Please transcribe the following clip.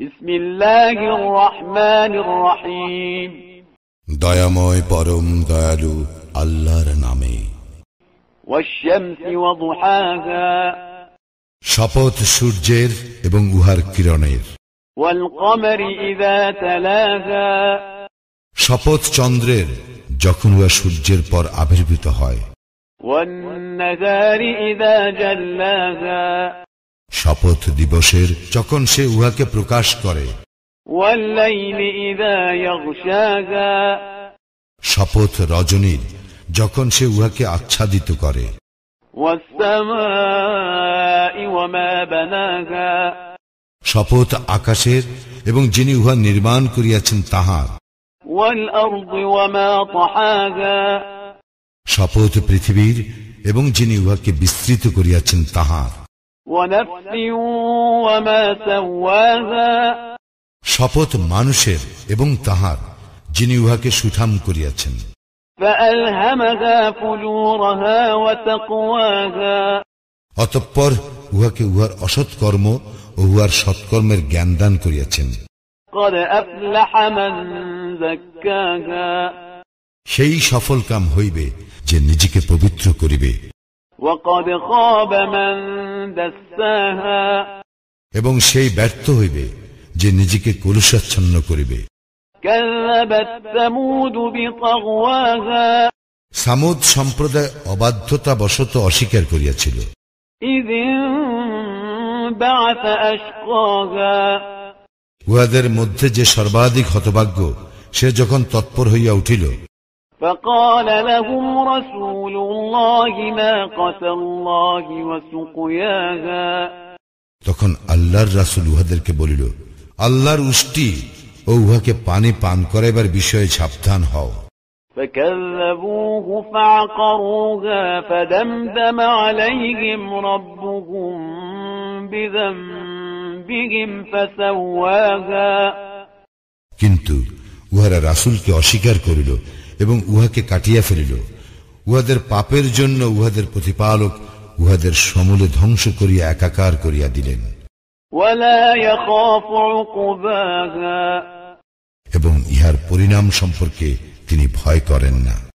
বিসমিল্লাহির রহমানির রহিম। দয়াময় পরম দয়ালু আল্লাহর নামে। ওয়াশ-শামসি ওয়া দুহাহা, শপথ সূর্যের এবং উহার কিরণের। ওয়াল কমারি ইযা তালাহা, শপথ চন্দ্রের যখন উহা সূর্যের পর আবির্ভূত হয়। ওয়ান নাহারি ইযা জাল্লাহা, শপথ দিবসের যখন সে উহাকে প্রকাশ করে। ওয়াল লাইলি ইযা ইয়াগশাহা, শপথ রজনীর যখন সে উহাকে আচ্ছাদিত করে। ওয়াস সামাই ওয়া মা বানাহা, শপথ আকাশের এবং যিনি উহা নির্মাণ করিয়াছেন তাহার। ওয়াল আরদি ওয়া মা তাহাহা, শপথ পৃথিবীর এবং যিনি উহাকে বিস্তৃত করিয়াছেন তাহার। ওয়া নাফসিন ওয়া মা সাওয়াহা, শপথ মানুষের এবং তাহার যিনি উহাকে সুঠাম করিয়াছেন। فألهمها فجورها وتقواها, অতঃপর উহাকে উহার অসৎ কর্ম ও উহার সৎকর্মের জ্ঞান দান করিয়াছেন। قد أفلح من زكاها, সেই সফল কাম হইবে যে নিজেকে পবিত্র করিবে। وقد خاب من دساها, এবং সেই ব্যর্থ হইবে যে নিজেকে কলুষাচ্ছন্ন করিবে। كذبت ثمود بطغواها, সামুদ সম্প্রদায় অবাধ্যতা বশত অস্বীকার করিয়াছিল। إذ انبعث أشقاها, উহাদের মধ্যে যে সর্বাধিক হতভাগ্য সে যখন তৎপর হইয়া উঠিল। فقال لهم رسول الله ناقة الله وسقياها, তখন আল্লাহর রাসূল উহাদেরকে বলিল, আল্লাহর উষ্টি ও উহাকে পানি পান করাইবার বিষয়ে সাবধান হও। فكذبوه فعقروها فدمدم عليهم ربهم بذنبهم فسواها, কিন্তু উহারা রাসূলকে অস্বীকার করিল এবং উহাকে কাটিয়া ফেলিল। উহাদের পাপের জন্য উহাদের প্রতিপালক উহাদের সমূলে ধ্বংস করিয়া একাকার করিয়া দিলেন। ولا يخاف عقباها, এবং ইহার পরিণাম সম্পর্কে তিনি ভয় করেন না।